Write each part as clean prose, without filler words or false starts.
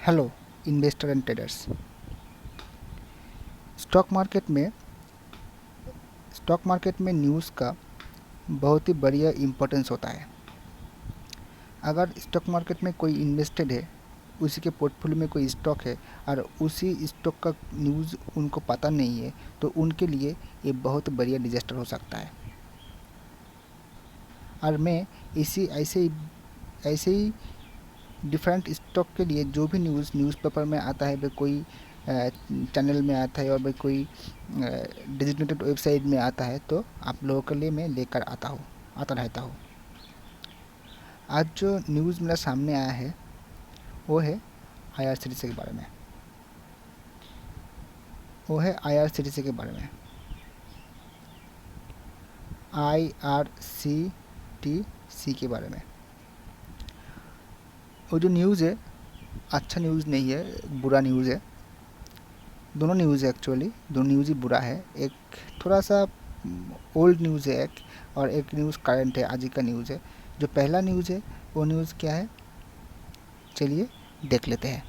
Hello investor and traders. Stock market में news का बहुत ही बढ़िया इम्पोर्टेंस होता है। अगर स्टॉक मार्केट में कोई इन्वेस्टेड है, उसी के पोर्टफोलियो में कोई स्टॉक है और उसी स्टॉक का न्यूज़ उनको पता नहीं है, तो उनके लिए ये बहुत बढ़िया डिजास्टर हो सकता है। और मैं ऐसे ही डिफरेंट स्टॉक के लिए जो भी न्यूज़पेपर में आता है, वह कोई चैनल में आता है और वह कोई डिजिटल वेबसाइट में आता है, तो आप लोगों के लिए मैं लेकर आता रहता हूँ। आज जो न्यूज़ मेरा सामने आया है वो है आईआरसीटीसी के बारे में। आईआरसीटीसी के बारे में। वो जो न्यूज़ है, अच्छा न्यूज़ नहीं है, बुरा न्यूज़ है। दोनों न्यूज़ है, एक्चुअली दोनों न्यूज़ ही बुरा है। एक थोड़ा सा ओल्ड न्यूज़ है और एक न्यूज़ करंट है, आज ही का न्यूज़ है। जो पहला न्यूज़ है वो न्यूज़ क्या है, चलिए देख लेते हैं।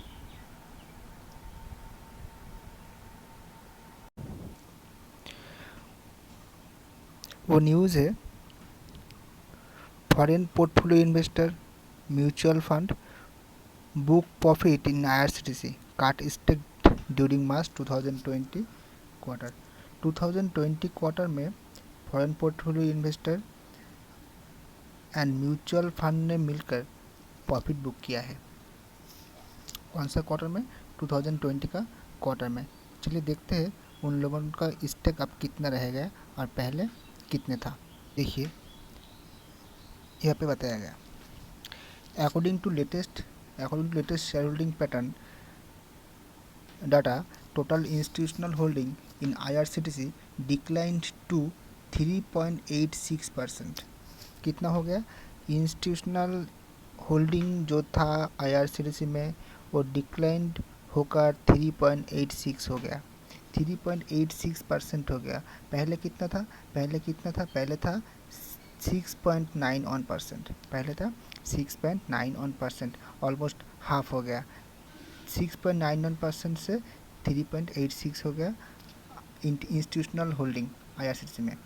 वो न्यूज़ है, foreign portfolio investor mutual fund book profit in IRCTC काट स्टेक ड्यूरिंग मार्च 2020 क्वार्टर। 2020 क्वार्टर में foreign portfolio investor and mutual fund ने मिलकर प्रॉफिट बुक किया है। कौन सा क्वार्टर में? 2020 का क्वार्टर में। चलिए देखते हैं उन लोगों का स्टेक अब कितना रह गया और पहले कितने था। देखिए यहाँ पे बताया गया, according to latest share holding pattern data, total institutional holding in IRCTC declined to 3.86%। कितना हो गया? इंस्टीट्यूशनल होल्डिंग जो था आईआरसीटीसी में वो डिक्लाइंड होकर 3.86 हो गया। 3.86% हो गया। पहले कितना था? पहले था 6.91%। पहले था 6.91%, ऑलमोस्ट हाफ हो गया। 6.91% से 3.86 हो गया इंस्टीट्यूशनल होल्डिंग आईआरसीटीसी में।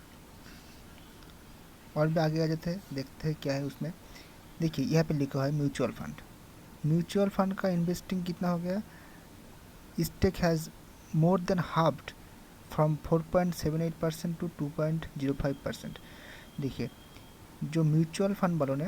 और भी आगे आ जाते हैं, देखते हैं क्या है उसमें। देखिए यहाँ पे लिखा है म्यूचुअल फंड का इन्वेस्टिंग कितना हो गया? Stake has more than halved from 4.78% to 2.05%। देखिए जो म्यूचुअल फंड वालों ने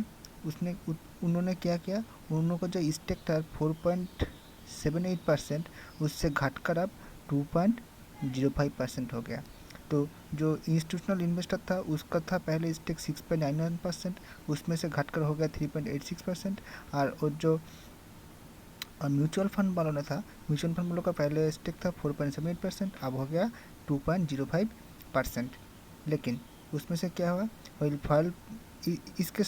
उन्होंने क्या किया, उन्होंने को जो स्टेक था 4.78% उससे घटकर अब 2.05% हो गया। तो जो इंस्टीट्यूशनल इन्वेस्टर था उसका था पहले स्टेक 6.91%, उसमें से घटकर हो गया 3.86%। और जो म्यूचुअल फंड वालों ने था, म्यूचुअल फंड वालों का पहले स्टेक था 4.78%, अब हो गया 2.05%। लेकिन उसमें से क्या हुआ, फॉल इसके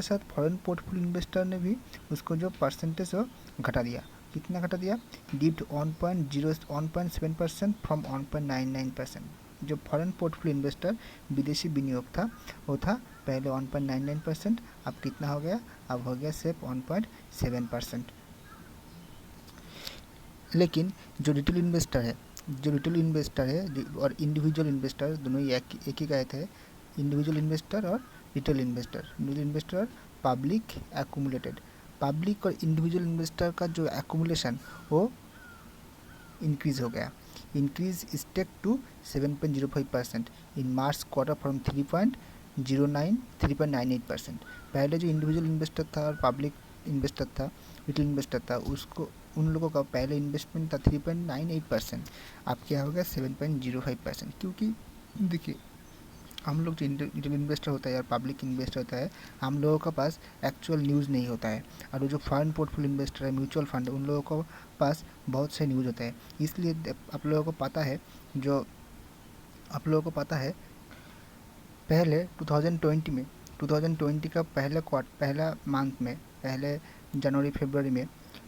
साथ फॉरेन पोर्टफोलियो इन्वेस्टर ने भी उसको जो परसेंटेज हो घटा दिया। कितना घटा दिया? Dipped 1.7% from 1.99%। जो फॉरेन पोर्टफोलियो इन्वेस्टर विदेशी विनियोग था वो था पहले 1.99%, अब कितना हो गया? अब हो गया सिर्फ 1.7%। लेकिन जो रिटेल इन्वेस्टर है और इंडिविजुअल इन्वेस्टर दोनों ही एक ही कहते हैं। इंडिविजुअल इन्वेस्टर और रिटेल इन्वेस्टर और पब्लिक एक्यूमुलेटेड। पब्लिक और इंडिविजुअल इन्वेस्टर का जो एक्यूमुलेशन वो इंक्रीज हो गया। Increase stake to 7.05% in March quarter from 3.98%। पहले जो इंडिविजुअल इन्वेस्टर था और पब्लिक इन्वेस्टर था, रिटेल इन्वेस्टर था, उसको उन लोगों का पहले इन्वेस्टमेंट था 3.98%, अब क्या हो गया 7.05%। क्योंकि देखिए हम लोग जो रिटेल इन्वेस्टर होता है और पब्लिक इन्वेस्टर होता है, हम लोगों के पास एक्चुअल न्यूज़ नहीं होता है। और वो जो फॉरेन पोर्टफोलियो इन्वेस्टर है, म्यूचुअल फंड, उन लोगों के पास बहुत से न्यूज़ होता है। इसलिए आप लोगों को पता है पहले 2020 का पहला मंथ में, पहले जनवरी फरवरी में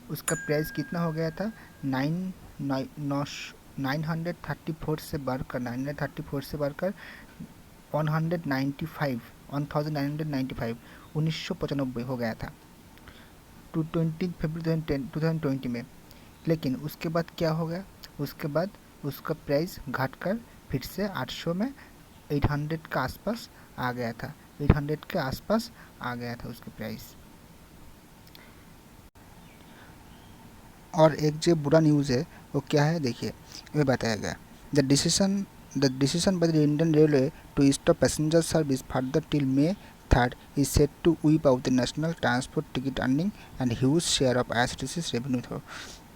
उसका प्राइस कितना हो गया था? 934 से बढ़कर 1995 1995 हो गया था 20 फरवरी 2020 में। लेकिन उसके बाद क्या हो गया, उसके बाद उसका प्राइस घटकर फिर से 800 में 800 के आसपास आ गया था, 800 के आसपास आ गया था उसकी प्राइस। और एक जो बुरा न्यूज़ है वो क्या है देखिए, ये बताया गया, the decision by the Indian railway to stop passenger service further till May 3rd is set to wipe out the national transport ticket earning and huge share of IRCTC's revenue through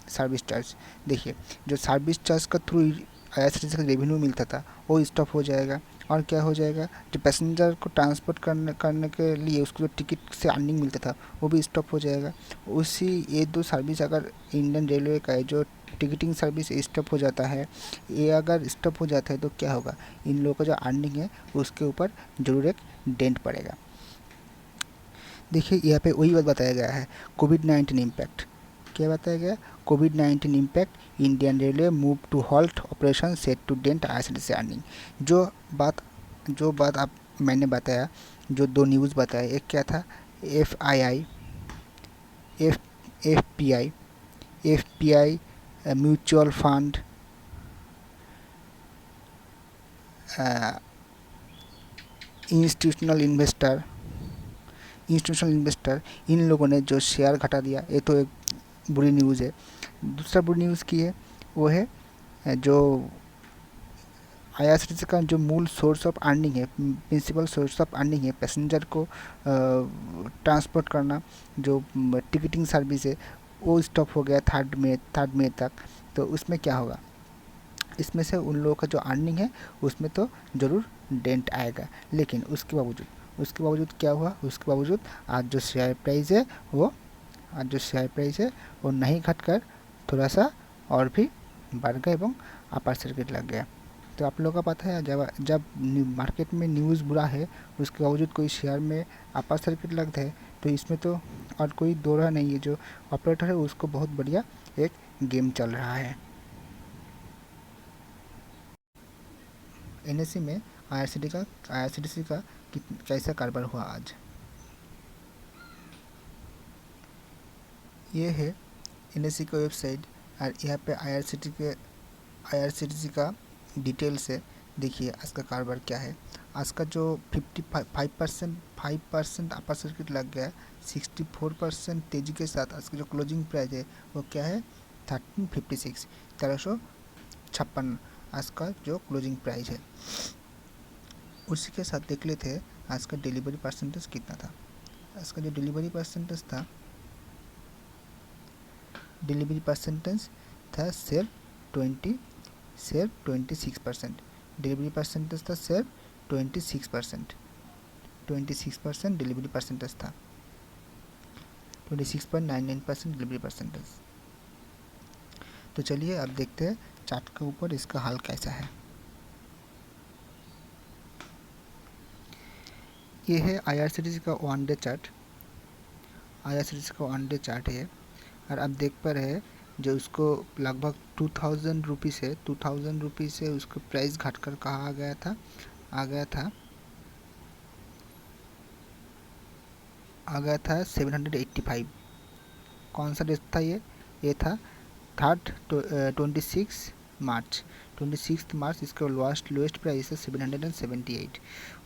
service charge. देखिए, जो service charge का through IRCTC का revenue मिलता था वो stop हो जाएगा, और क्या हो जाएगा, जो पैसेंजर को ट्रांसपोर्ट करने के लिए उसको जो टिकट से अर्निंग मिलता था वो भी स्टॉप हो जाएगा। उसी ये दो सर्विस अगर इंडियन रेलवे का है जो टिकटिंग सर्विस स्टॉप हो जाता है, ये अगर स्टॉप हो जाता है तो क्या होगा, इन लोगों का जो अर्निंग है उसके ऊपर ज़रूर एक डेंट पड़ेगा। देखिए यहाँ पे वही बात बताया गया है, कोविड-19 इम्पैक्ट। क्या बताया गया, covid impact Indian railway move to halt operation set to dent IRCTC earning. जो बात आप मैंने बताया, जो दो न्यूज़ बताया, एक क्या था, FII F FPI mutual fund, institutional investor, इन लोगों ने जो शेयर घटा दिया, ये तो एक बुरी न्यूज़ है। दूसरा बुरी न्यूज़ की है वो है जो IRCTC का जो मूल सोर्स ऑफ अर्निंग है, प्रिंसिपल सोर्स ऑफ अर्निंग है, पैसेंजर को ट्रांसपोर्ट करना, जो टिकटिंग सर्विस है वो स्टॉप हो गया 3rd मई तक। तो उसमें क्या होगा, इसमें से उन लोगों का जो अर्निंग है उसमें तो ज़रूर डेंट आएगा। लेकिन उसके बावजूद क्या हुआ, उसके बावजूद आज जो शेयर प्राइस है वो नहीं घटकर थोड़ा सा और भी बढ़ गया एवं अपर सर्किट लग गया। तो आप लोगों का पता है, जब मार्केट में न्यूज़ बुरा है उसके बावजूद कोई शेयर में अपर सर्किट लगता है, तो इसमें तो और कोई दो राह नहीं है, जो ऑपरेटर है उसको बहुत बढ़िया एक गेम चल रहा है। NSE में IRCTC का कैसा कारोबार हुआ आज, ये है NSE का वेबसाइट, और यहाँ पे IRCTC का डिटेल्स है। देखिए आज का कारोबार क्या है, आज का जो 5% अपर सर्किट लग गया है, 64% तेज़ी के साथ आज का जो क्लोजिंग प्राइस है वो क्या है, 1356 आज का जो क्लोजिंग प्राइस है। उसी के साथ देख लेते हैं आज का डिलीवरी परसेंटेज कितना था। आज का जो डिलीवरी परसेंटेज था सिर्फ 26%। डिलीवरी परसेंटेज था सिर्फ 26%। डिलीवरी परसेंटेज था, 26.99% डिलीवरी परसेंटेज। तो चलिए अब देखते हैं चार्ट के ऊपर इसका हाल कैसा है। ये है IRCTC का वन डे चार्ट। है, और आप देख पा रहे हैं जो उसको लगभग 2000 रुपीज़ है, 2000 रुपीज़ से उसको प्राइस घटकर कहाँ आ गया था 785। कौन सा डेट था ये था 26 मार्च। इसका लोएस्ट प्राइस है 778।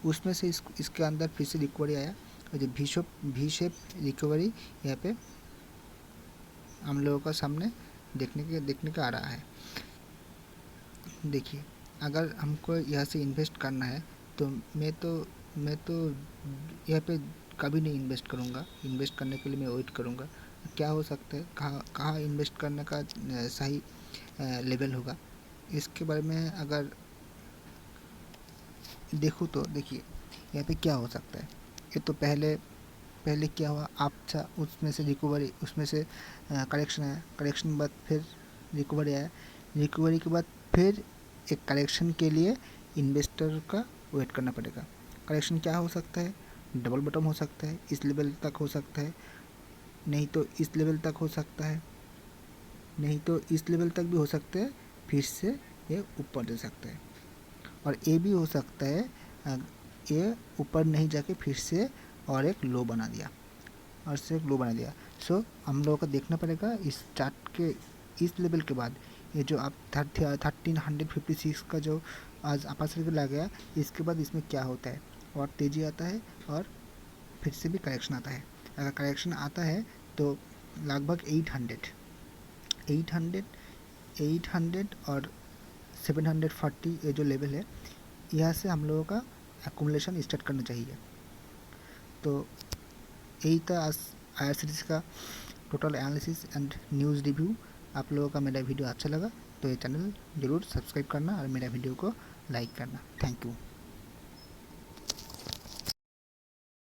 उसमें से इसके अंदर फिर से रिकवरी आया, और जो भी शेप रिकवरी यहाँ पे हम लोगों का सामने देखने का आ रहा है। देखिए अगर हमको यहाँ से इन्वेस्ट करना है तो मैं तो यहाँ पे कभी नहीं इन्वेस्ट करूँगा। इन्वेस्ट करने के लिए मैं वेट करूँगा क्या हो सकता है, कहाँ इन्वेस्ट करने का सही लेवल होगा, इसके बारे में अगर देखूँ तो देखिए यहाँ पे क्या हो सकता है। ये तो पहले क्या हुआ, अच्छा उसमें से रिकवरी, उसमें से करेक्शन आया, करेक्शन के बाद फिर रिकवरी आया, रिकवरी के बाद फिर एक करेक्शन के लिए इन्वेस्टर का वेट करना पड़ेगा। करेक्शन क्या हो सकता है, डबल बॉटम हो सकता है, इस लेवल तक हो सकता है, नहीं तो इस लेवल तक हो सकता है, नहीं तो इस लेवल तक भी हो सकता है, फिर से ये ऊपर जा सकता है, और ये भी हो सकता है ये ऊपर नहीं जाके फिर से और एक लो बना दिया। सो हम लोगों को देखना पड़ेगा इस चार्ट के इस लेवल के बाद ये जो आप 1356 का जो आज अपर सर्किल आ गया, इसके बाद इसमें क्या होता है, और तेज़ी आता है और फिर से भी करेक्शन आता है। अगर करेक्शन आता है तो लगभग 800 और 740 ये जो लेवल है, यहाँ से हम लोगों का एक्यूमुलेशन स्टार्ट करना चाहिए। तो यही था आज IRCTC का total analysis and news review. आप लोगों का मेरा वीडियो अच्छा लगा तो ये चैनल ज़रूर सब्सक्राइब करना और मेरा वीडियो को लाइक करना। Thank you.